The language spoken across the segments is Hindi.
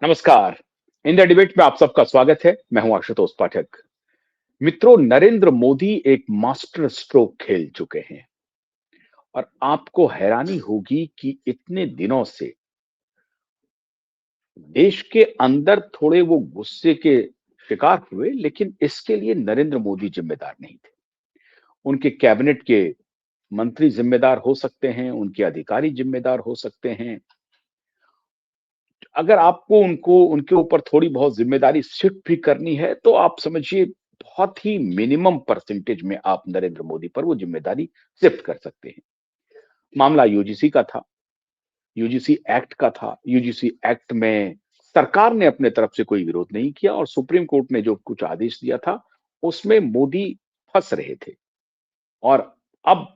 नमस्कार। इंडिया डिबेट में आप सबका स्वागत है। मैं हूं आशुतोष पाठक। मित्रों, नरेंद्र मोदी एक मास्टर स्ट्रोक खेल चुके हैं और आपको हैरानी होगी कि इतने दिनों से देश के अंदर थोड़े वो गुस्से के शिकार हुए, लेकिन इसके लिए नरेंद्र मोदी जिम्मेदार नहीं थे। उनके कैबिनेट के मंत्री जिम्मेदार हो सकते हैं, उनके अधिकारी जिम्मेदार हो सकते हैं। अगर आपको उनको उनके ऊपर थोड़ी बहुत जिम्मेदारी शिफ्ट भी करनी है, तो आप समझिए बहुत ही मिनिमम परसेंटेज में आप नरेंद्र मोदी पर वो जिम्मेदारी शिफ्ट कर सकते हैं। मामला यूजीसी का था, यूजीसी एक्ट का था। यूजीसी एक्ट में सरकार ने अपने तरफ से कोई विरोध नहीं किया और सुप्रीम कोर्ट ने जो कुछ आदेश दिया था, उसमें मोदी फंस रहे थे। और अब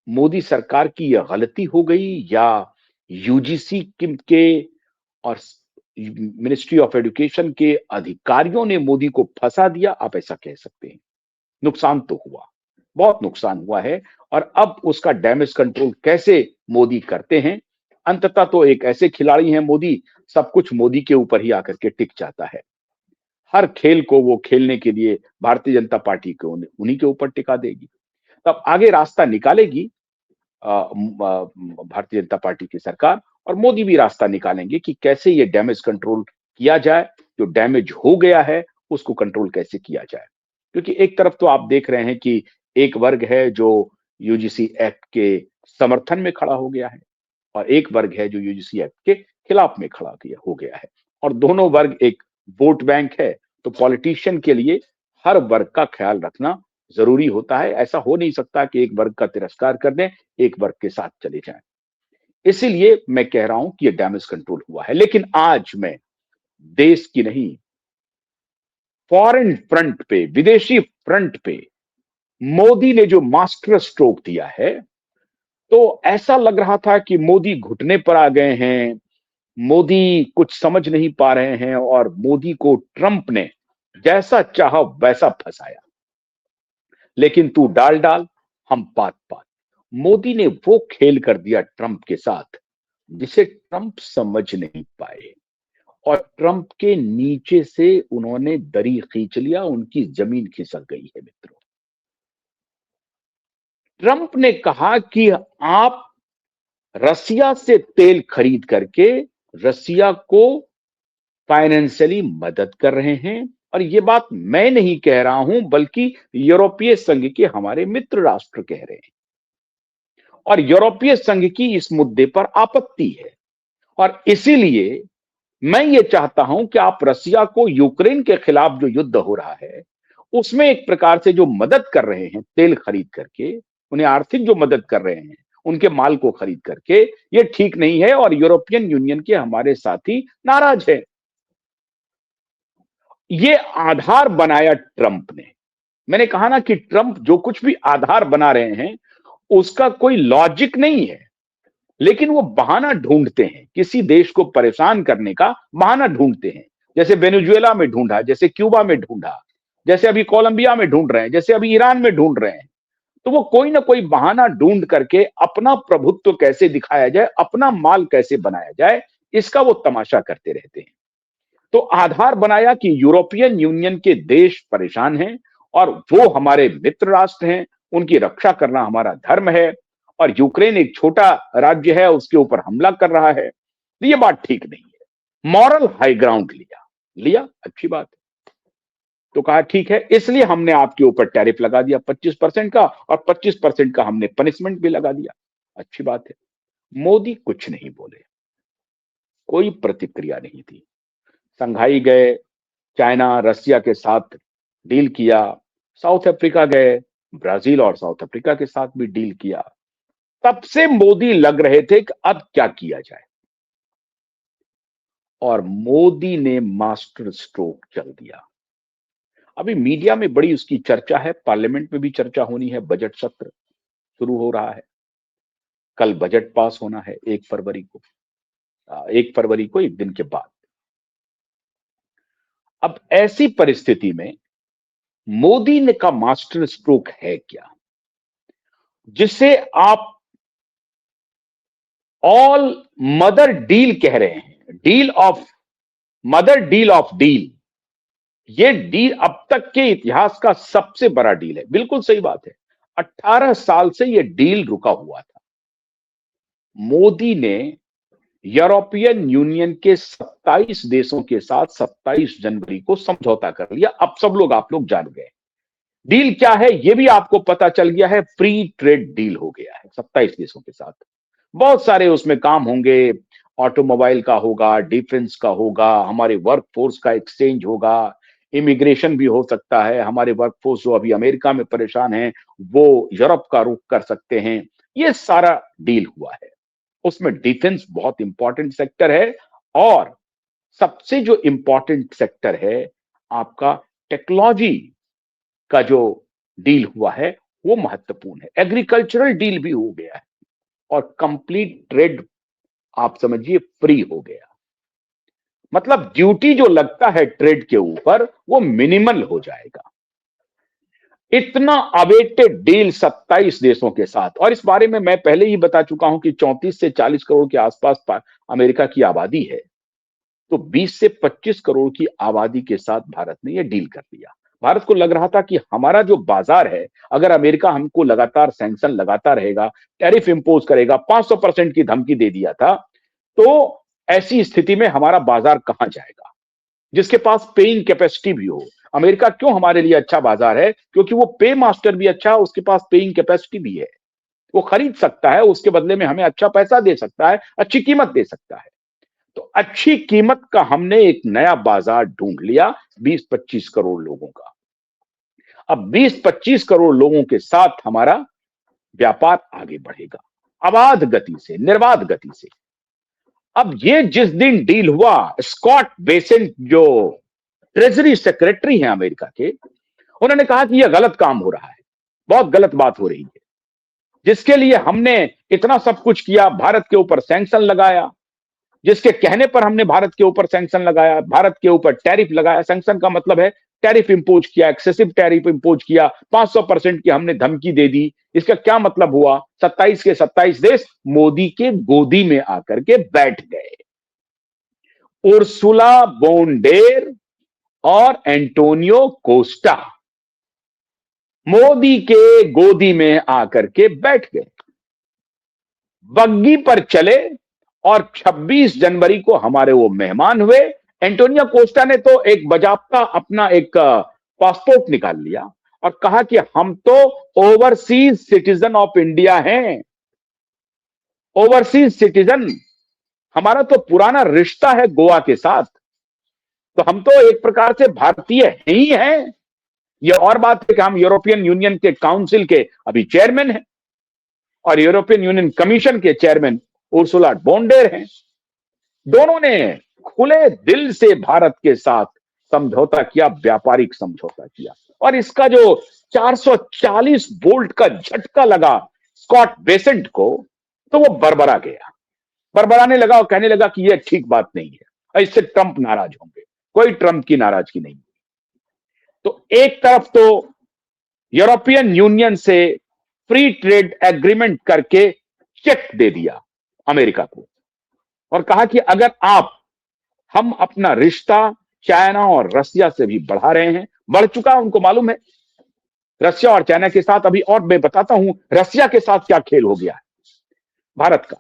मोदी सरकार की यह गलती हो गई या यूजीसी के और मिनिस्ट्री ऑफ एजुकेशन के अधिकारियों ने मोदी को फंसा दिया, आप ऐसा कह सकते हैं। नुकसान तो हुआ, बहुत नुकसान हुआ है। और अब उसका डैमेज कंट्रोल कैसे मोदी करते हैं? अंततः तो एक ऐसे खिलाड़ी हैं मोदी, सब कुछ मोदी के ऊपर ही आकर के टिक जाता है। हर खेल को वो खेलने के लिए भारतीय जनता पार्टी को उन्हीं के ऊपर टिका देगी। तब आगे रास्ता निकालेगी भारतीय जनता पार्टी की सरकार, और मोदी भी रास्ता निकालेंगे कि कैसे ये डैमेज कंट्रोल किया जाए। जो डैमेज हो गया है उसको कंट्रोल कैसे किया जाए, क्योंकि एक तरफ तो आप देख रहे हैं कि एक वर्ग है जो यूजीसी एक्ट के समर्थन में खड़ा हो गया है और एक वर्ग है जो यूजीसी एक्ट के खिलाफ में खड़ा हो गया है, और दोनों वर्ग एक वोट बैंक है। तो पॉलिटिशियन के लिए हर वर्ग का ख्याल रखना जरूरी होता है। ऐसा हो नहीं सकता कि एक वर्ग का तिरस्कार कर दें, एक वर्ग के साथ चले जाएं। इसीलिए मैं कह रहा हूं कि यह डैमेज कंट्रोल हुआ है। लेकिन आज मैं देश की नहीं, फॉरेन फ्रंट पे, विदेशी फ्रंट पे मोदी ने जो मास्टर स्ट्रोक दिया है, तो ऐसा लग रहा था कि मोदी घुटने पर आ गए हैं, मोदी कुछ समझ नहीं पा रहे हैं और मोदी को ट्रंप ने जैसा चाहा वैसा फंसाया। लेकिन तू डाल डाल, हम पात पात। मोदी ने वो खेल कर दिया ट्रंप के साथ जिसे ट्रंप समझ नहीं पाए, और ट्रंप के नीचे से उन्होंने दरी खींच लिया, उनकी जमीन खिसक गई है मित्रों। ट्रंप ने कहा कि आप रसिया से तेल खरीद करके रसिया को फाइनेंशियली मदद कर रहे हैं, और ये बात मैं नहीं कह रहा हूं बल्कि यूरोपीय संघ के हमारे मित्र राष्ट्र कह रहे हैं। और यूरोपीय संघ की इस मुद्दे पर आपत्ति है, और इसीलिए मैं ये चाहता हूं कि आप रसिया को यूक्रेन के खिलाफ जो युद्ध हो रहा है उसमें एक प्रकार से जो मदद कर रहे हैं तेल खरीद करके, उन्हें आर्थिक जो मदद कर रहे हैं उनके माल को खरीद करके, ये ठीक नहीं है और यूरोपियन यूनियन के हमारे साथी नाराज है। ये आधार बनाया ट्रंप ने। मैंने कहा ना कि ट्रंप जो कुछ भी आधार बना रहे हैं उसका कोई लॉजिक नहीं है, लेकिन वो बहाना ढूंढते हैं, किसी देश को परेशान करने का बहाना ढूंढते हैं। जैसे वेनेजुएला में ढूंढा, जैसे क्यूबा में ढूंढा, जैसे अभी कोलंबिया में ढूंढ रहे हैं, जैसे अभी ईरान में ढूंढ रहे हैं। तो वो कोई ना कोई बहाना ढूंढ करके अपना प्रभुत्व कैसे दिखाया जाए, अपना माल कैसे बनाया जाए, इसका वो तमाशा करते रहते हैं। तो आधार बनाया कि यूरोपियन यूनियन के देश परेशान हैं और वो हमारे मित्र राष्ट्र हैं, उनकी रक्षा करना हमारा धर्म है, और यूक्रेन एक छोटा राज्य है, उसके ऊपर हमला कर रहा है। तो ये बात ठीक नहीं है। मॉरल हाई ग्राउंड लिया लिया अच्छी बात है। तो कहा ठीक है, इसलिए हमने आपके ऊपर टैरिफ लगा दिया 25% का, और 25% का हमने पनिशमेंट भी लगा दिया। अच्छी बात है। मोदी कुछ नहीं बोले, कोई प्रतिक्रिया नहीं थी। संघाई गए, चाइना रसिया के साथ डील किया, साउथ अफ्रीका गए, ब्राजील और साउथ अफ्रीका के साथ भी डील किया। तब से मोदी लग रहे थे कि अब क्या किया जाए, और मोदी ने मास्टर स्ट्रोक चल दिया। अभी मीडिया में बड़ी उसकी चर्चा है, पार्लियामेंट में भी चर्चा होनी है, बजट सत्र शुरू हो रहा है। कल बजट पास होना है 1 फरवरी को, 1 फरवरी को, एक दिन के बाद। अब ऐसी परिस्थिति में मोदी ने का मास्टर स्ट्रोक है क्या, जिसे आप ऑल मदर डील कह रहे हैं, deal of mother deal of deal, ये डील अब तक के इतिहास का सबसे बड़ा डील है। बिल्कुल सही बात है, 18 साल से ये डील रुका हुआ था। मोदी ने यूरोपियन यूनियन के 27 देशों के साथ 27 जनवरी को समझौता कर लिया। अब सब लोग, आप लोग जान गए डील क्या है, ये भी आपको पता चल गया है। फ्री ट्रेड डील हो गया है 27 देशों के साथ। बहुत सारे उसमें काम होंगे, ऑटोमोबाइल का होगा, डिफेंस का होगा, हमारे वर्क फोर्स का एक्सचेंज होगा, इमिग्रेशन भी हो सकता है। हमारे वर्क फोर्स जो अभी अमेरिका में परेशान है वो यूरोप का रुख कर सकते हैं। ये सारा डील हुआ है। उसमें डिफेंस बहुत इंपॉर्टेंट सेक्टर है, और सबसे जो इंपॉर्टेंट सेक्टर है आपका टेक्नोलॉजी का जो डील हुआ है वो महत्वपूर्ण है। एग्रीकल्चरल डील भी हो गया है, और कंप्लीट ट्रेड आप समझिए फ्री हो गया। मतलब ड्यूटी जो लगता है ट्रेड के ऊपर वो मिनिमल हो जाएगा। इतना अवेटेड डील 27 देशों के साथ, और इस बारे में मैं पहले ही बता चुका हूं कि 34 से 40 करोड़ के आसपास अमेरिका की आबादी है, तो 20 से 25 करोड़ की आबादी के साथ भारत ने यह डील कर लिया। भारत को लग रहा था कि हमारा जो बाजार है, अगर अमेरिका हमको लगातार सैंक्शन लगाता रहेगा, टैरिफ इंपोज करेगा, 500% की धमकी दे दिया था, तो ऐसी स्थिति में हमारा बाजार कहां जाएगा, जिसके पास पेइंग कैपेसिटी भी हो। अमेरिका क्यों हमारे लिए अच्छा बाजार है? क्योंकि वो पे मास्टर भी अच्छा है, उसके पास पेइंग कैपेसिटी भी है, वो खरीद सकता है, उसके बदले में हमें अच्छा पैसा दे सकता है, अच्छी कीमत दे सकता है। तो अच्छी कीमत का हमने एक नया बाजार ढूंढ लिया 20-25 करोड़ लोगों का। अब 20-25 करोड़ लोगों के साथ हमारा व्यापार आगे बढ़ेगा, अबाध गति से, निर्बाध गति से। अब ये जिस दिन डील हुआ, स्कॉट बेसेंट जो ट्रेजरी सेक्रेटरी हैं अमेरिका के, उन्होंने कहा कि यह गलत काम हो रहा है, बहुत गलत बात हो रही है, जिसके लिए हमने इतना सब कुछ किया, भारत के ऊपर सैंक्शन लगाया, जिसके कहने पर हमने भारत के ऊपर सैंक्शन लगाया, भारत के ऊपर टैरिफ लगाया। सैंक्शन का मतलब है टैरिफ इंपोज किया, एक्सेसिव टैरिफ इंपोज किया, 500% की हमने धमकी दे दी। इसका क्या मतलब हुआ? 27 के 27 देश मोदी के गोदी में आकर के बैठ गए। उर्सुला बोनडेर और एंटोनियो कोस्टा मोदी के गोदी में आकर के बैठ गए, बग्गी पर चले, और 26 जनवरी को हमारे वो मेहमान हुए। एंटोनियो कोस्टा ने तो एक बजाबता अपना एक पासपोर्ट निकाल लिया और कहा कि हम तो ओवरसीज सिटीजन ऑफ इंडिया हैं। ओवरसीज सिटीजन, हमारा तो पुराना रिश्ता है गोवा के साथ, तो हम तो एक प्रकार से भारतीय ही हैं। यह और बात है कि हम यूरोपियन यूनियन के काउंसिल के अभी चेयरमैन हैं, और यूरोपियन यूनियन कमीशन के चेयरमैन उर्सुला बोनडेर हैं। दोनों ने खुले दिल से भारत के साथ समझौता किया, व्यापारिक समझौता किया, और इसका जो 440 वोल्ट का झटका लगा स्कॉट बेसेंट को, तो वो बरबरा गया, बरबराने लगा और कहने लगा कि यह ठीक बात नहीं है, और इससे ट्रंप नाराज होंगे। कोई ट्रंप की नाराजगी नहीं। तो एक तरफ तो यूरोपियन यूनियन से फ्री ट्रेड एग्रीमेंट करके चेक दे दिया अमेरिका को, और कहा कि अगर हम अपना रिश्ता चाइना और रसिया से भी बढ़ा रहे हैं, बढ़ चुका है, उनको मालूम है रसिया और चाइना के साथ। अभी और मैं बताता हूं रसिया के साथ क्या खेल हो गया है भारत का।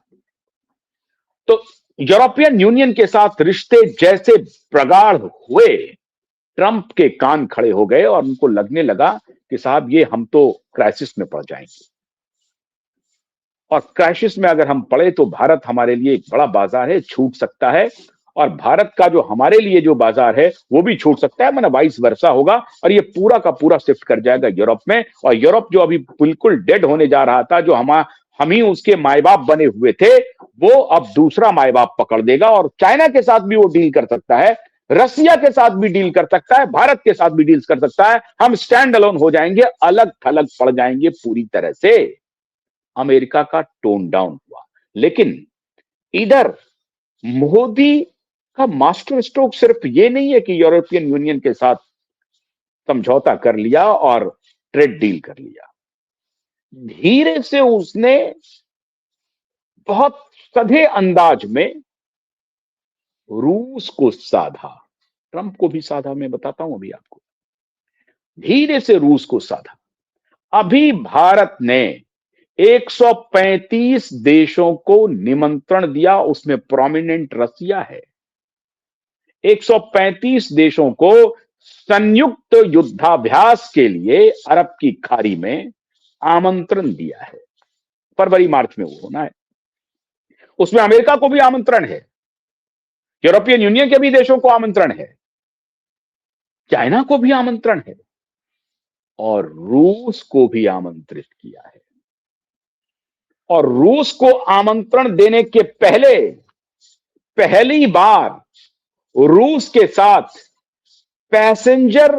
तो यूरोपियन यूनियन के साथ रिश्ते जैसे प्रगाढ़ हुए, ट्रंप के कान खड़े हो गए, और उनको लगने लगा कि साहब ये हम तो क्राइसिस में पड़ जाएंगे, और क्राइसिस में अगर हम पड़े तो भारत हमारे लिए एक बड़ा बाजार है, छूट सकता है, और भारत का जो हमारे लिए जो बाजार है वो भी छूट सकता है, माना वाइस वर्सा होगा, और ये पूरा का पूरा शिफ्ट कर जाएगा यूरोप में। और यूरोप जो अभी बिल्कुल डेड होने जा रहा था, जो हम ही उसके माए बाप बने हुए थे, वो अब दूसरा माए बाप पकड़ देगा, और चाइना के साथ भी वो डील कर सकता है, रसिया के साथ भी डील कर सकता है, भारत के साथ भी डील कर सकता है। हम स्टैंड अलोन हो जाएंगे, अलग थलग पड़ जाएंगे पूरी तरह से। अमेरिका का टोन डाउन हुआ, लेकिन इधर मोदी का मास्टर स्ट्रोक सिर्फ ये नहीं है कि यूरोपियन यूनियन के साथ समझौता कर लिया और ट्रेड डील कर लिया। धीरे से उसने बहुत सधे अंदाज में रूस को साधा, ट्रंप को भी साधा, मैं बताता हूं अभी आपको, धीरे से रूस को साधा। अभी भारत ने 135 देशों को निमंत्रण दिया, उसमें प्रोमिनेंट रसिया है। 135 देशों को संयुक्त युद्धाभ्यास के लिए अरब की खाड़ी में आमंत्रण दिया है। फरवरी मार्च में वो होना है। उसमें अमेरिका को भी आमंत्रण है, यूरोपियन यूनियन के भी देशों को आमंत्रण है, चाइना को भी आमंत्रण है, और रूस को भी आमंत्रित किया है। और रूस को आमंत्रण देने के पहले पहली बार रूस के साथ पैसेंजर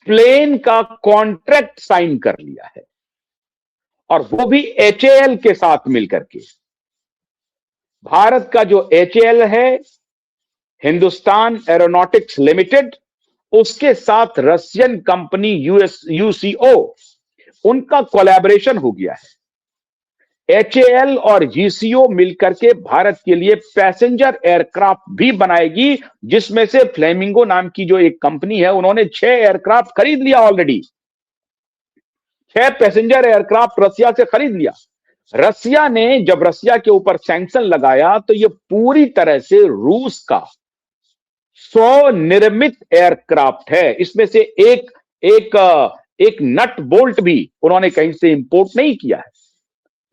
प्लेन का कॉन्ट्रैक्ट साइन कर लिया है, और वो भी एचएएल के साथ मिलकर के। भारत का जो एचएएल है, हिंदुस्तान एरोनॉटिक्स लिमिटेड, उसके साथ रशियन कंपनी यूसीओ, उनका कोलैबोरेशन हो गया है। एचएएल और जीसीओ मिलकर के भारत के लिए पैसेंजर एयरक्राफ्ट भी बनाएगी, जिसमें से फ्लेमिंगो नाम की जो एक कंपनी है, उन्होंने 6 एयरक्राफ्ट खरीद लिया ऑलरेडी। 6 पैसेंजर एयरक्राफ्ट रसिया से खरीद लिया। रसिया ने जब रसिया के ऊपर सैंक्शन लगाया तो ये पूरी तरह से रूस का स्वनिर्मित एयरक्राफ्ट है। इसमें से एक एक एक नट बोल्ट भी उन्होंने कहीं से इंपोर्ट नहीं किया है।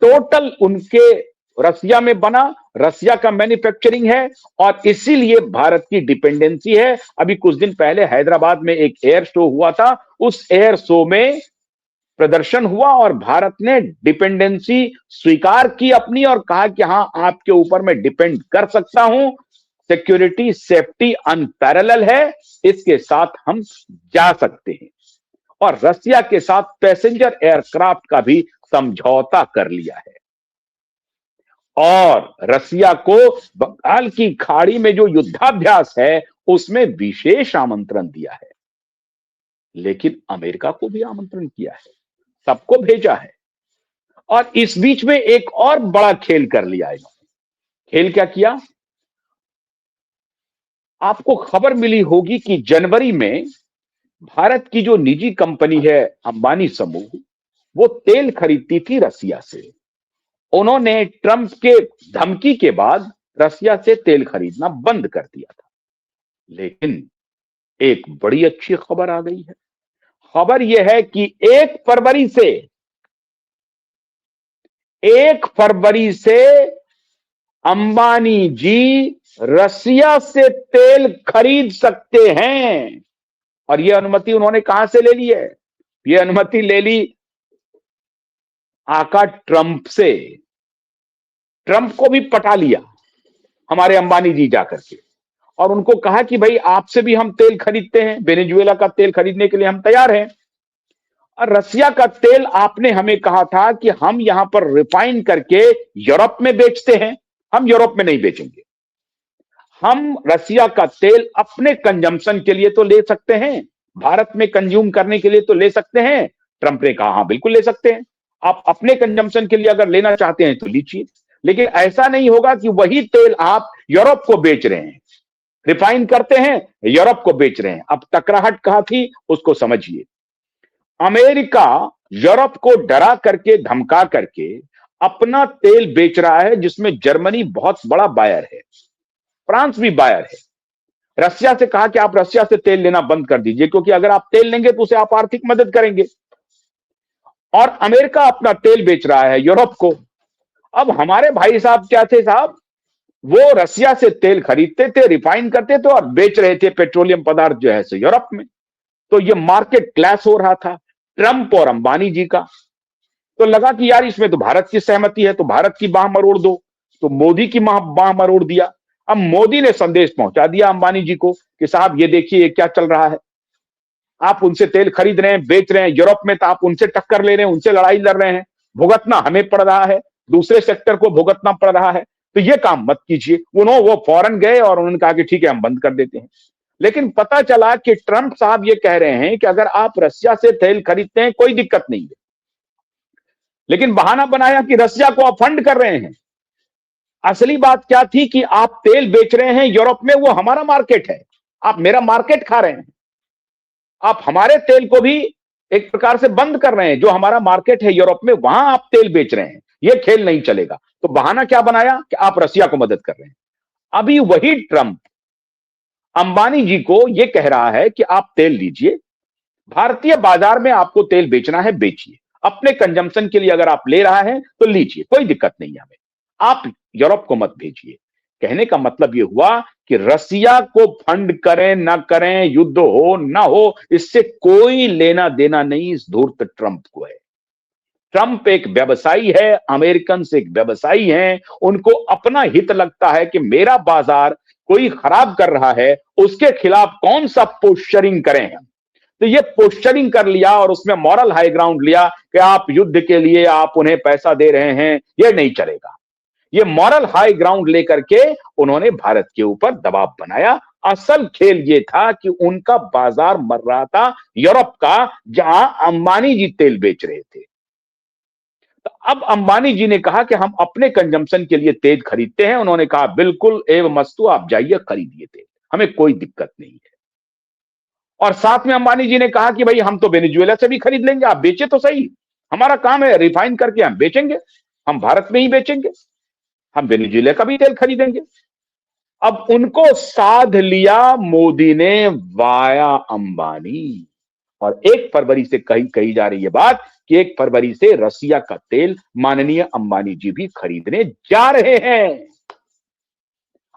टोटल उनके रसिया में बना, रसिया का मैन्युफैक्चरिंग है, और इसीलिए भारत की डिपेंडेंसी है। अभी कुछ दिन पहले हैदराबाद में एक एयर शो हुआ था, उस एयर शो में प्रदर्शन हुआ और भारत ने डिपेंडेंसी स्वीकार की अपनी, और कहा कि हां, आपके ऊपर मैं डिपेंड कर सकता हूं, सिक्योरिटी सेफ्टी अनपैरेलल है, इसके साथ हम जा सकते हैं। और रसिया के साथ पैसेंजर एयरक्राफ्ट का भी समझौता कर लिया है। और रसिया को बंगाल की खाड़ी में जो युद्धाभ्यास है, उसमें विशेष आमंत्रण दिया है। लेकिन अमेरिका को भी आमंत्रण किया है, सबको भेजा है। और इस बीच में एक और बड़ा खेल कर लिया इन्होंने। खेल क्या किया? आपको खबर मिली होगी कि जनवरी में भारत की जो निजी कंपनी है अंबानी समूह, वो तेल खरीदती थी रसिया से। उन्होंने ट्रंप के धमकी के बाद रसिया से तेल खरीदना बंद कर दिया था। लेकिन एक बड़ी अच्छी खबर आ गई है। खबर यह है कि 1 फरवरी से अंबानी जी रसिया से तेल खरीद सकते हैं। और यह अनुमति उन्होंने कहां से ले ली है? यह अनुमति ले ली आका ट्रंप से। ट्रंप को भी पटा लिया हमारे अंबानी जी जाकर के, और उनको कहा कि भाई, आपसे भी हम तेल खरीदते हैं, वेनेजुएला का तेल खरीदने के लिए हम तैयार हैं। और रसिया का तेल आपने हमें कहा था कि हम यहां पर रिफाइन करके यूरोप में बेचते हैं, हम यूरोप में नहीं बेचेंगे। हम रसिया का तेल अपने कंजम्पशन के लिए तो ले सकते हैं, भारत में कंज्यूम करने के लिए तो ले सकते हैं। ट्रंप ने कहा, हां बिल्कुल ले सकते हैं, आप अपने कंजम्पशन के लिए अगर लेना चाहते हैं तो लीजिए, लेकिन ऐसा नहीं होगा कि वही तेल आप यूरोप को बेच रहे हैं, रिफाइन करते हैं, यूरोप को बेच रहे हैं। अब टकराहट कहां थी, उसको समझिए। अमेरिका यूरोप को डरा करके, धमका करके अपना तेल बेच रहा है, जिसमें जर्मनी बहुत बड़ा बायर है, फ्रांस भी बायर है। रसिया से कहा कि आप रसिया से तेल लेना बंद कर दीजिए, क्योंकि अगर आप तेल लेंगे तो उसे आप आर्थिक मदद करेंगे। और अमेरिका अपना तेल बेच रहा है यूरोप को। अब हमारे भाई साहब क्या थे साहब, वो रसिया से तेल खरीदते थे, रिफाइन करते थे और बेच रहे थे पेट्रोलियम पदार्थ जो है सो यूरोप में। तो ये मार्केट क्लैश हो रहा था ट्रंप और अंबानी जी का। तो लगा कि यार, इसमें तो भारत की सहमति है, तो भारत की बाह मरोड़ दो। तो मोदी की बाह मरोड़ दिया। अब मोदी ने संदेश पहुंचा दिया अंबानी जी को कि साहब, ये देखिए क्या चल रहा है, आप उनसे तेल खरीद रहे हैं, बेच रहे हैं यूरोप में, तो आप उनसे टक्कर ले रहे हैं, उनसे लड़ाई लड़ रहे हैं, भुगतना हमें पड़ रहा है, दूसरे सेक्टर को भुगतना पड़ रहा है, तो ये काम मत कीजिए। वो फौरन गए और उन्होंने कहा कि ठीक है, हम बंद कर देते हैं। लेकिन पता चला कि ट्रंप साहब ये कह रहे हैं कि अगर आप रसिया से तेल खरीदते हैं कोई दिक्कत नहीं है, लेकिन बहाना बनाया कि रसिया को आप फंड कर रहे हैं। असली बात क्या थी कि आप तेल बेच रहे हैं यूरोप में, वो हमारा मार्केट है, आप मेरा मार्केट खा रहे हैं। आप हमारे तेल को भी एक प्रकार से बंद कर रहे हैं, जो हमारा मार्केट है यूरोप में, वहां आप तेल बेच रहे हैं। ये खेल नहीं चलेगा। तो बहाना क्या बनाया कि आप रसिया को मदद कर रहे हैं। अभी वही ट्रंप अंबानी जी को यह कह रहा है कि आप तेल लीजिए, भारतीय बाजार में आपको तेल बेचना है, बेचिए, अपने कंजम्पशन के लिए अगर आप ले रहा है तो लीजिए, कोई दिक्कत नहीं है हमें, आप यूरोप को मत भेजिए। कहने का मतलब यह हुआ कि रसिया को फंड करें ना करें, युद्ध हो ना हो, इससे कोई लेना देना नहीं इस धूर्त ट्रंप को है। ट्रंप एक व्यवसायी है, अमेरिकन से एक व्यवसायी हैं, उनको अपना हित लगता है कि मेरा बाजार कोई खराब कर रहा है, उसके खिलाफ कौन सा पोस्चरिंग करें हम। तो ये पोस्चरिंग कर लिया और उसमें मॉरल हाई ग्राउंड लिया कि आप युद्ध के लिए आप उन्हें पैसा दे रहे हैं, ये नहीं चलेगा। ये मॉरल हाई ग्राउंड लेकर के उन्होंने भारत के ऊपर दबाव बनाया। असल खेल ये था कि उनका बाजार मर रहा था यूरोप का, जहां अंबानी जी तेल बेच रहे थे। तो अब अंबानी जी ने कहा कि हम अपने कंजम्पशन के लिए तेल खरीदते हैं। उन्होंने कहा बिल्कुल एव मस्तु, आप जाइए खरीदिए तेल, हमें कोई दिक्कत नहीं है। और साथ में अंबानी जी ने कहा कि भाई हम तो वेनेजुएला से भी खरीद लेंगे, आप बेचे तो सही, हमारा काम है रिफाइन करके हम बेचेंगे, हम भारत में ही बेचेंगे, हम वेनेजुएला का भी तेल खरीदेंगे। अब उनको साध लिया मोदी ने वाया अंबानी। और 1 फरवरी से कही कही जा रही है बात कि 1 फरवरी से रसिया का तेल माननीय अंबानी जी भी खरीदने जा रहे हैं।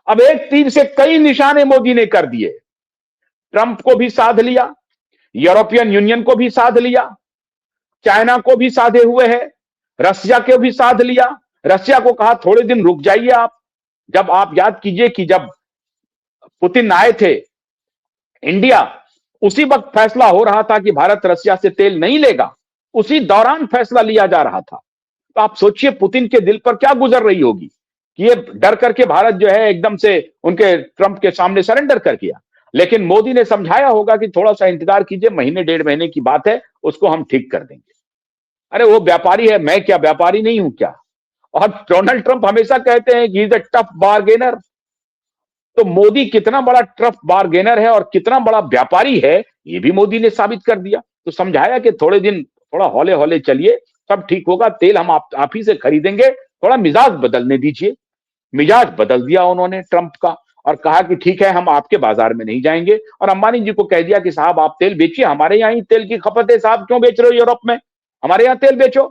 अब एक तीर से कई निशाने मोदी ने कर दिए। ट्रंप को भी साध लिया, यूरोपियन यूनियन को भी साध लिया, चाइना को भी साधे हुए है, रसिया को भी साध लिया। रसिया को कहा थोड़े दिन रुक जाइए आप। जब आप याद कीजिए कि जब पुतिन आए थे इंडिया, उसी वक्त फैसला हो रहा था कि भारत रसिया से तेल नहीं लेगा, उसी दौरान फैसला लिया जा रहा था। तो आप सोचिए पुतिन के दिल पर क्या गुजर रही होगी कि ये डर करके भारत जो है एकदम से उनके ट्रंप के सामने सरेंडर कर दिया। लेकिन मोदी ने समझाया होगा कि थोड़ा सा इंतजार कीजिए, महीने 1.5 महीने की बात है, उसको हम ठीक कर देंगे। अरे वो व्यापारी है, मैं क्या व्यापारी नहीं हूं क्या? और डोनाल्ड ट्रंप हमेशा कहते हैं कि इज अ टफ बार्गेनर। तो मोदी कितना बड़ा टफ बार्गेनर है और कितना बड़ा व्यापारी है, ये भी मोदी ने साबित कर दिया। तो समझाया कि थोड़े दिन थोड़ा हौले हौले चलिए, सब ठीक होगा, तेल हम आप ही से खरीदेंगे, थोड़ा मिजाज बदलने दीजिए। मिजाज बदल दिया उन्होंने ट्रंप का और कहा कि ठीक है, हम आपके बाजार में नहीं जाएंगे। और अंबानी जी को कह दिया कि साहब आप तेल बेचिए, हमारे यहां ही तेल की खपत है, साहब क्यों बेच रहे हो यूरोप में, हमारे यहां तेल बेचो।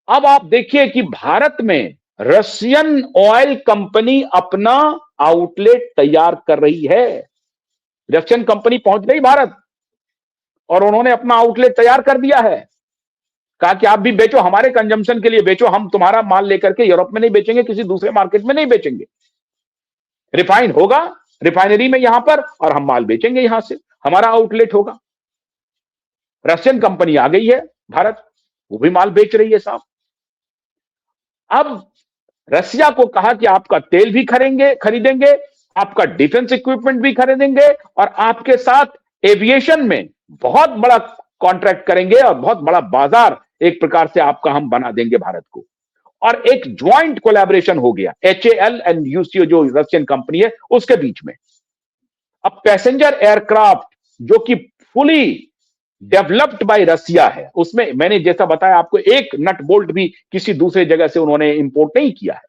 अब आप देखिए कि भारत में रशियन ऑयल कंपनी अपना आउटलेट तैयार कर रही है। रशियन कंपनी पहुंच गई भारत और उन्होंने अपना आउटलेट तैयार कर दिया है। कहा कि आप भी बेचो, हमारे कंजम्पशन के लिए बेचो, हम तुम्हारा माल लेकर के यूरोप में नहीं बेचेंगे, किसी दूसरे मार्केट में नहीं बेचेंगे। रिफाइन होगा रिफाइनरी में यहां पर और हम माल बेचेंगे यहां से, हमारा आउटलेट होगा। रशियन कंपनी आ गई है भारत, वो भी माल बेच रही है साहब। अब रसिया को कहा कि आपका तेल भी खरीदेंगे, आपका डिफेंस इक्विपमेंट भी खरीदेंगे और आपके साथ एविएशन में बहुत बड़ा कॉन्ट्रैक्ट करेंगे और बहुत बड़ा बाजार एक प्रकार से आपका हम बना देंगे भारत को। और एक ज्वाइंट कोलैबोरेशन हो गया HAL एंड यूसीओ जो रशियन कंपनी है उसके बीच में। अब पैसेंजर एयरक्राफ्ट जो कि फुली डेवलप्ड बाय रसिया है, उसमें मैंने जैसा बताया आपको, एक नट बोल्ट भी किसी दूसरे जगह से उन्होंने इंपोर्ट नहीं किया है,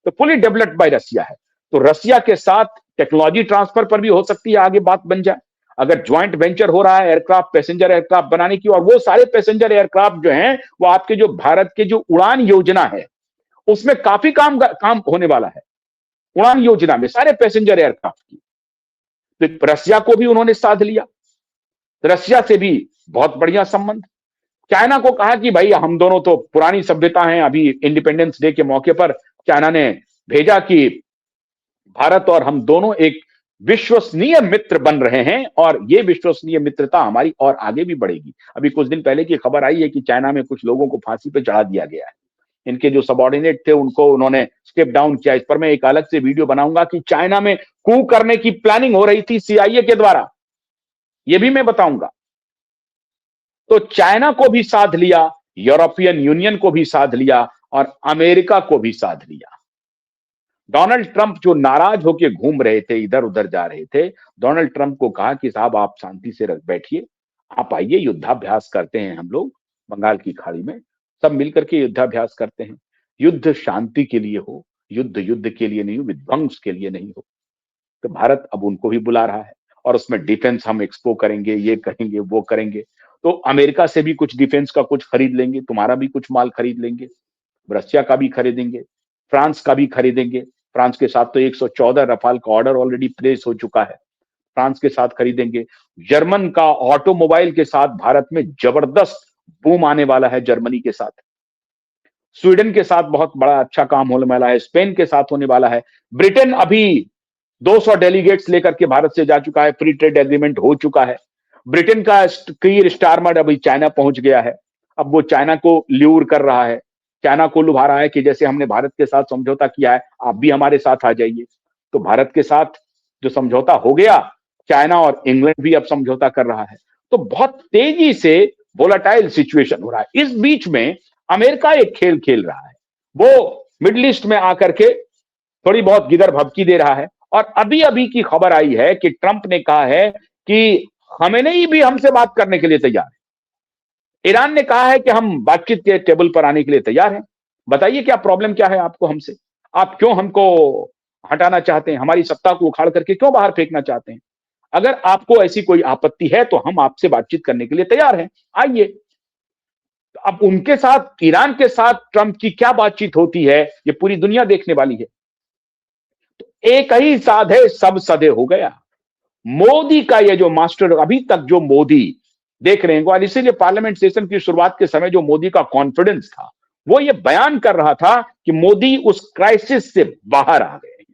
तो फुली डेवलप्ड बाय रसिया है। तो रसिया के साथ टेक्नोलॉजी ट्रांसफर पर भी हो सकती है आगे बात बन जाए, अगर ज्वाइंट वेंचर हो रहा है एयरक्राफ्ट, पैसेंजर एयरक्राफ्ट बनाने की। और वो सारे पैसेंजर एयरक्राफ्ट जो हैं वो आपके जो भारत के जो उड़ान योजना है उसमें काफी काम होने वाला है। उड़ान योजना में सारे पैसेंजर एयरक्राफ्ट की, तो रसिया को भी उन्होंने साध लिया। रसिया से भी बहुत बढ़िया संबंध। चाइना को कहा कि भाई हम दोनों तो पुरानी सभ्यता हैं। अभी इंडिपेंडेंस डे के मौके पर चाइना ने भेजा कि भारत और हम दोनों एक विश्वसनीय मित्र बन रहे हैं और ये विश्वसनीय मित्रता हमारी और आगे भी बढ़ेगी। अभी कुछ दिन पहले की खबर आई है कि चाइना में कुछ लोगों को फांसी पे चढ़ा दिया गया है। इनके जो सबॉर्डिनेट थे उनको उन्होंने स्टेप डाउन किया। इस पर मैं एक अलग से वीडियो बनाऊंगा कि चाइना में कू करने की प्लानिंग हो रही थी CIA के द्वारा, यह भी मैं बताऊंगा। तो चाइना को भी साध लिया, यूरोपियन यूनियन को भी साध लिया और अमेरिका को भी साध लिया। डोनाल्ड ट्रंप जो नाराज होके घूम रहे थे, इधर उधर जा रहे थे, डोनाल्ड ट्रंप को कहा कि साहब आप शांति से रख बैठिए, आप आइए युद्धाभ्यास करते हैं हम लोग बंगाल की खाड़ी में, सब मिलकर के युद्धाभ्यास करते हैं। युद्ध शांति के लिए हो, युद्ध युद्ध के लिए नहीं हो, विध्वंस के लिए नहीं हो। तो भारत अब उनको भी बुला रहा है और उसमें डिफेंस हम एक्सपो करेंगे, ये करेंगे, वो करेंगे। तो अमेरिका से भी कुछ डिफेंस का कुछ खरीद लेंगे, तुम्हारा भी कुछ माल खरीद लेंगे, रशिया का भी खरीदेंगे, फ्रांस का भी खरीदेंगे। फ्रांस के साथ तो 114 रफाल का ऑर्डर ऑलरेडी प्लेस हो चुका है, फ्रांस के साथ खरीदेंगे। जर्मन का ऑटोमोबाइल के साथ भारत में जबरदस्त बूम आने वाला है, जर्मनी के साथ। स्वीडन के साथ बहुत बड़ा अच्छा काम होने वाला है, स्पेन के साथ होने वाला है। ब्रिटेन अभी 200 डेलीगेट्स लेकर के भारत से जा चुका है, फ्री ट्रेड एग्रीमेंट हो चुका है। ब्रिटेन का कीर स्टारमर अभी चाइना पहुंच गया है, अब वो चाइना को ल्यूर कर रहा है, चाइना को लुभा रहा है कि जैसे हमने भारत के साथ समझौता किया है, आप भी हमारे साथ आ जाइए। तो भारत के साथ जो समझौता हो गया, चाइना और इंग्लैंड भी अब समझौता कर रहा है। तो बहुत तेजी से वोलाटाइल सिचुएशन हो रहा है। इस बीच में अमेरिका एक खेल खेल रहा है, वो मिडिल ईस्ट में आकर के थोड़ी बहुत गिदर भभकी दे रहा है। और अभी अभी की खबर आई है कि ट्रंप ने कहा है कि खमेनेई भी हमसे बात करने के लिए तैयार है। ईरान ने कहा है कि हम बातचीत के टेबल पर आने के लिए तैयार हैं। बताइए क्या प्रॉब्लम क्या है आपको हमसे? आप क्यों हमको हटाना चाहते हैं? हमारी सत्ता को उखाड़ करके क्यों बाहर फेंकना चाहते हैं? अगर आपको ऐसी कोई आपत्ति है तो हम आपसे बातचीत करने के लिए तैयार हैं, आइए। तो अब उनके साथ, ईरान के साथ ट्रंप की क्या बातचीत होती है, ये पूरी दुनिया देखने वाली है। एक ही साधे सब सधे हो गया। मोदी का ये जो मास्टर, अभी तक जो मोदी देख रहे हैं, और इसीलिए पार्लियामेंट सेशन की शुरुआत के समय जो मोदी का कॉन्फिडेंस था, वो ये बयान कर रहा था कि मोदी उस क्राइसिस से बाहर आ गए।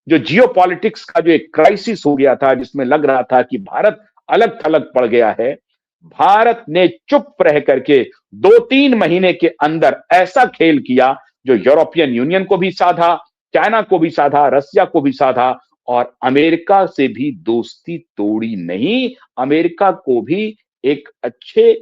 जो जियो पॉलिटिक्स का जो एक क्राइसिस हो गया था, जिसमें लग रहा था कि भारत अलग थलग पड़ गया है, भारत ने चुप रह करके 2-3 महीने के अंदर ऐसा खेल किया जो यूरोपियन यूनियन को भी साधा, चाइना को भी साधा, रसिया को भी साधा, और अमेरिका से भी दोस्ती तोड़ी नहीं, अमेरिका को भी एक अच्छे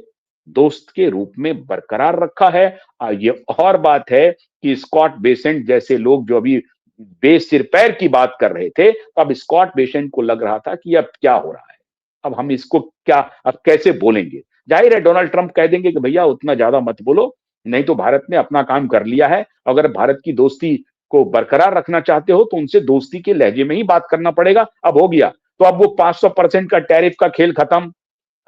दोस्त के रूप में बरकरार रखा है। ये और बात है कि स्कॉट बेसेंट जैसे लोग जो अभी बेसिर पैर की बात कर रहे थे, तो अब स्कॉट बेसेंट को लग रहा था कि अब क्या हो रहा है, अब हम इसको क्या, अब कैसे बोलेंगे। जाहिर है डोनाल्ड ट्रंप कह देंगे कि भैया उतना ज्यादा मत बोलो, नहीं तो भारत ने अपना काम कर लिया है। अगर भारत की दोस्ती को बरकरार रखना चाहते हो तो उनसे दोस्ती के लहजे में ही बात करना पड़ेगा। अब हो गया तो अब वो 500% का टैरिफ का खेल खत्म।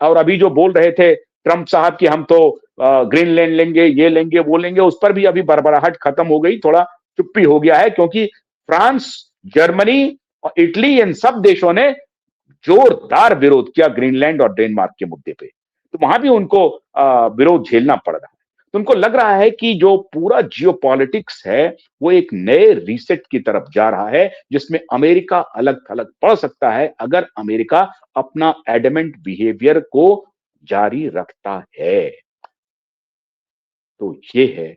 और अभी जो बोल रहे थे ट्रंप साहब कि हम तो ग्रीनलैंड लेंगे, ये लेंगे, वो लेंगे, उस पर भी अभी बड़बड़ाहट खत्म हो गई, थोड़ा चुप्पी हो गया है, क्योंकि फ्रांस, जर्मनी और इटली, इन सब देशों ने जोरदार विरोध किया ग्रीनलैंड और डेनमार्क के मुद्दे पे। तो वहां भी उनको विरोध झेलना पड़ रहा है। तो उनको लग रहा है कि जो पूरा जियो पॉलिटिक्स है वो एक नए रीसेट की तरफ जा रहा है, जिसमें अमेरिका अलग थलग पड़ सकता है अगर अमेरिका अपना एडमेंट बिहेवियर को जारी रखता है। तो ये है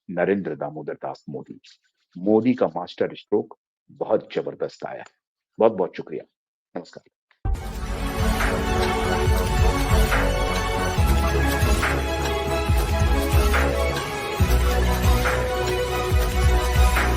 नरेंद्र दामोदर दास मोदी। मोदी का मास्टर स्ट्रोक बहुत जबरदस्त आया है। बहुत बहुत शुक्रिया। नमस्कार।